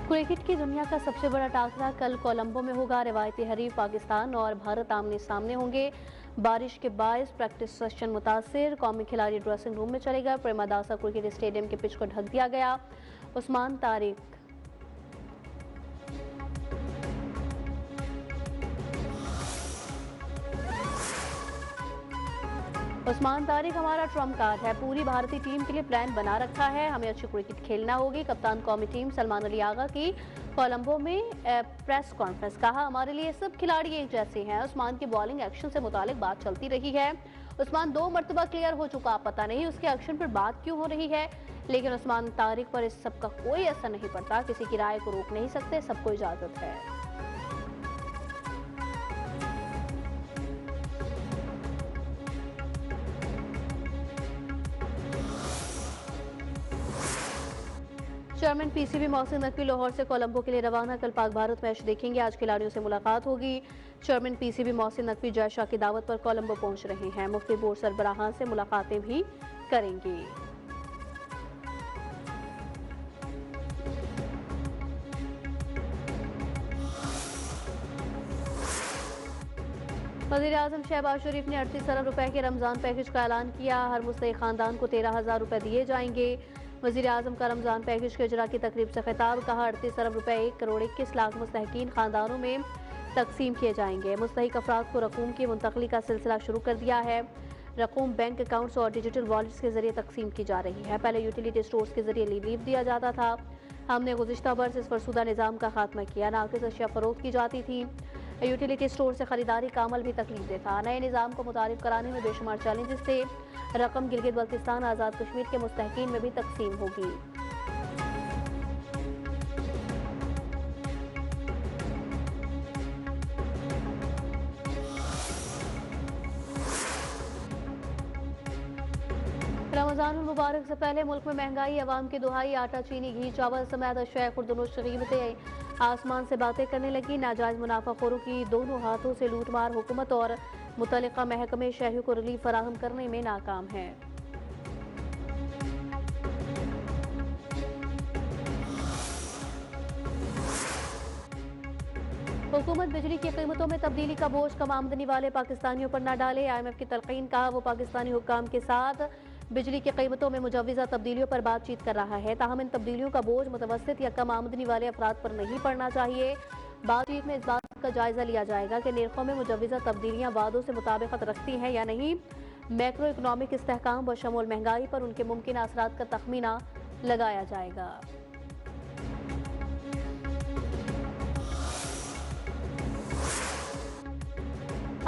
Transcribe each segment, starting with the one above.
Cricket की दुनिया का सबसे बड़ा टाकरा कल कोलंबो में होगा। रिवायती हरीफ पाकिस्तान और भारत आमने सामने होंगे। बारिश के बायस प्रैक्टिस सेशन मुतासिर, कौमी खिलाड़ी ड्रेसिंग रूम में चले गए। प्रेमदासा क्रिकेट स्टेडियम के पिच को ढक दिया गया। उस्मान तारिक हमारा ट्रम्प कार्ड है। पूरी भारतीय टीम के लिए प्लान बना रखा है। हमें अच्छी क्रिकेट खेलना होगी। कप्तान कौमी टीम सलमान अली आगा की कोलंबो में प्रेस कॉन्फ्रेंस। कहा, हमारे लिए सब खिलाड़ी एक जैसे हैं। उस्मान की बॉलिंग एक्शन से मुतालिक बात चलती रही है। उस्मान 2 मरतबा क्लियर हो चुका, पता नहीं उसके एक्शन पर बात क्यों हो रही है, लेकिन उस्मान तारिक पर इस सब का कोई असर नहीं पड़ता। किसी की राय को रोक नहीं सकते, सबको इजाजत है। चेयरमैन पीसीबी मोहसिन नकवी लाहौर से कोलंबो के लिए रवाना। कल पाक भारत मैच देखेंगे। आज खिलाड़ियों से मुलाकात होगी। चेयरमैन पीसीबी मोहसिन नकवी जय शाह की दावत पर कोलंबो पहुंच रहे हैं। मुख्तलिफ बोर्ड सरबराहान से मुलाकातें भी करेंगे। वज़ीर-ए-आज़म शहबाज शरीफ ने 38 अरब रुपए के रमजान पैकेज का ऐलान किया। हर मुस्तहिक खानदान को 13,000 रुपए दिए जाएंगे। वज़ीर-ए-आज़म का रमजान पैकेज के इजरा की तकरीब से खिताब। कहा, 38 अरब रुपए 1 करोड़ 21 लाख मुस्तहिकीन खानदानों में तकसीम किए जाएंगे। मुस्तहिक अफराद को रकूम की मुंतकली का सिलसिला शुरू कर दिया है। रकूम बैंक अकाउंट्स और डिजिटल वॉलेट्स के जरिए तकसीम की जा रही है। पहले यूटिलिटी स्टोर्स के जरिए रिलीफ दिया जाता था। हमने गुज़िश्ता बरस इस फरसुदा निज़ाम का खात्मा किया। नाकिस अशिया फरोख्त की जाती थी। यूटिलिटी स्टोर से खरीदारी का अमल भी तकलीफ दे था। नए निज़ाम को मुतारिफ कराने में बेशुमार चैलेंजेस थे। रकम गिलगित बल्तिस्तान आज़ाद कश्मीर के मुस्तहिकीन में भी तकसीम होगी। रमजान मुबारक से पहले मुल्क में महंगाई, अवाम की दुहाई, आटा, चीनी, घी, चावल समेत अशिया खुर्दनोश कीमतें आसमान से बातें करने लगी। नाजायज मुनाफाखोरों की दोनों हाथों से लूटमार हुकूमत और मुतल्लिका महकमे शहरियों को रिलीफ फराहम करने में नाकाम है। हुकूमत बिजली की कीमतों में तब्दीली का बोझ कम आमदनी वाले पाकिस्तानियों पर न डाले। IMF की तलकीन। कहा, वो पाकिस्तानी हुक्काम के साथ बिजली की कीमतों में मुजव्वज़ा तब्दीलियों पर बातचीत कर रहा है। ताहम इन तब्दीलियों का बोझ मुतवस्सित या कम आमदनी वाले अफराद पर नहीं पड़ना चाहिए। बातचीत में इस बात का जायजा लिया जाएगा कि निर्खों में मुजव्वज़ा तब्दीलियां वादों से मुताबिकत रखती हैं या नहीं। मैक्रो इकनॉमिक इस्तेहकाम बशमूल महंगाई पर उनके मुमकिन असरात का तखमीना लगाया जाएगा।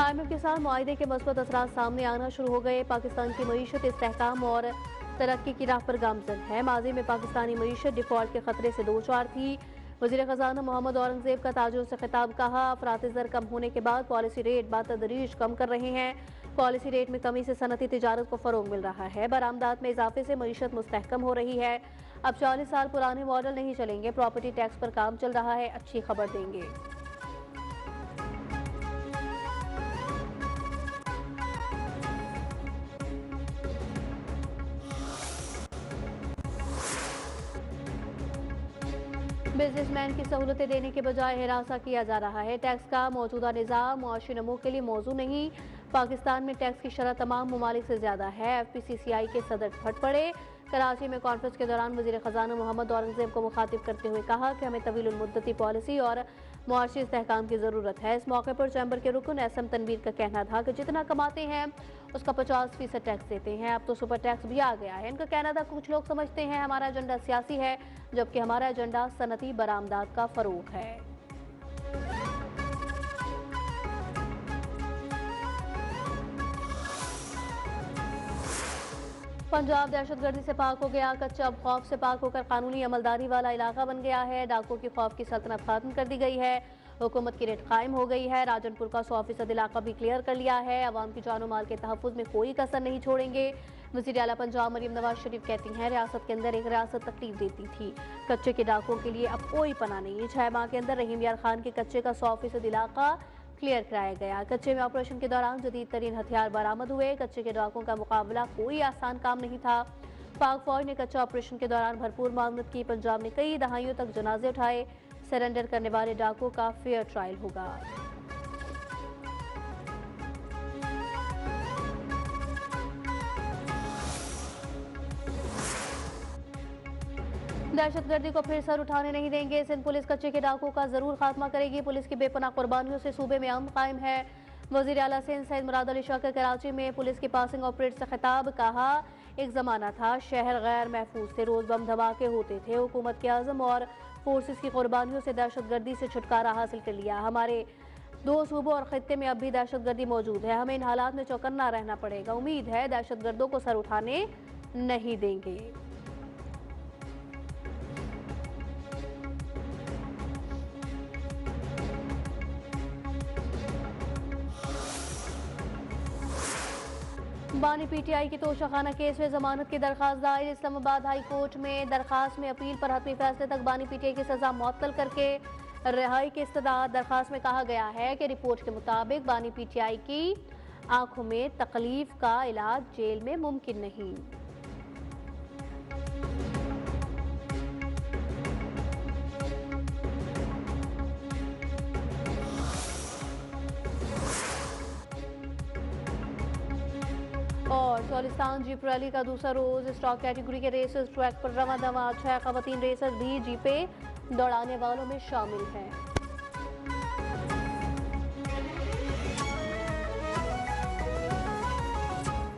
IMF के साथ मुआहिदे के मस्बत असरात सामने आना शुरू हो गए। पाकिस्तान की मईशत इस्तेहकाम और तरक्की की राह पर गामजन है। माजी में पाकिस्तानी मईशत डिफॉल्ट के खतरे से दो चार थी। वज़ीर ख़ज़ाना मोहम्मद औरंगज़ेब का ताजिरों से खिताब। कहा, अफरात ज़र कम होने के बाद पॉलिसी रेट बातदरीज कम कर रहे हैं। पॉलिसी रेट में कमी से सनती तिजारत को फ़रोग मिल रहा है। बरामदात में इजाफे से मईशत मुस्तहकम हो रही है। अब 40 साल पुराने मॉडल नहीं चलेंगे। प्रॉपर्टी टैक्स पर काम चल रहा है। अच्छी खबर देंगे। बिजनेसमैन की सहूलतें देने के बजाय हिरासा किया जा रहा है। टैक्स का मौजूदा निज़ाम मुआशी नमो के लिए मौजू नहीं। पाकिस्तान में टैक्स की शरह तमाम ममालिक से ज़्यादा है। FPCCI के सदर फट पड़े। कराची में कॉन्फ्रेंस के दौरान वज़ीर ख़ज़ाना मोहम्मद औरंगज़ेब को मुखातिब करते हुए कहा कि हमें तवील मुद्दती पॉलिसी और मुआशी इस्तेहकाम की ज़रूरत है। इस मौके पर चैम्बर के रुकन SM तनवीर का कहना था कि जितना कमाते हैं उसका 50% टैक्स देते हैं। अब तो सुपर टैक्स भी आ गया है। इनका कहना था, कुछ लोग समझते हैं हमारा एजेंडा सियासी है, जबकि हमारा एजेंडा सनती बरामदात का फरोग है। पंजाब दहशतगर्दी से पाक हो गया। कच्चा अब खौफ से पाक होकर कानूनी अमलदारी वाला इलाका बन गया है। डाकुओं की खौफ की सल्तनत खत्म कर दी गई है। हुकूमत की रेट कायम हो गई है। राजनपुर का 100% इलाका भी क्लियर कर लिया है। अवाम की जानो माल के तहफ़्फ़ुज़ में कोई कसर नहीं छोड़ेंगे। वज़ीर आला पंजाब मरीम नवाज शरीफ कहती हैं, रियासत के अंदर एक रियासत तकलीफ देती थी। कच्चे के डाकुओं के लिए अब कोई पना नहीं है। 6 माह के अंदर रहीम यार खान के कच्चे का 100% इलाका क्लियर कराया गया। कच्चे में ऑपरेशन के दौरान जदीद तरीन हथियार बरामद हुए। कच्चे के डाकुओं का मुकाबला कोई आसान काम नहीं था। पाक फौज ने कच्चा ऑपरेशन के दौरान भरपूर मामलत की। पंजाब ने कई दहाइयों तक जनाजे उठाए। सरेंडर करने वाले डाकुओं का फेयर ट्रायल होगा। दहशतगर्दी को फिर सर उठाने नहीं देंगे। सिंध पुलिस कच्चे के डाकुओं का जरूर खात्मा करेगी। पुलिस की बेपनाह कुर्बानियों से सूबे में अमन कायम है। वजीर आला सिंध सैयद मुराद अली शाह का कराची में पुलिस की पासिंग ऑपरेट से खिताब। कहा, एक जमाना था शहर गैर महफूज थे, रोज बम धमाके होते थे। हुकूमत के आज़म और फोर्सेस की कुर्बानियों से दहशतगर्दी से छुटकारा हासिल कर लिया। हमारे 2 सूबों और खित्ते में अब भी दहशतगर्दी मौजूद है। हमें इन हालात में चौकन्ना रहना पड़ेगा। उम्मीद है दहशतगर्दों को सर उठाने नहीं देंगे। बानी पीटीआई की तोशाखाना केस में जमानत की दरखास्त दायर। इस्लामाबाद हाई कोर्ट में दरखास्त में अपील पर हतमी फैसले तक बानी पीटीआई की सजा मुअत्तल करके रिहाई की इस्तदाद। दरखास्त में कहा गया है कि रिपोर्ट के मुताबिक बानी पीटीआई की आंखों में तकलीफ का इलाज जेल में मुमकिन नहीं। और चौलिस्तान जीप रैली का दूसरा रोज स्टॉक कैटेगरी के रेसेस ट्रैक पर रवां दवा। 6 खवातीन रेसर भी जीपे दौड़ाने वालों में शामिल हैं।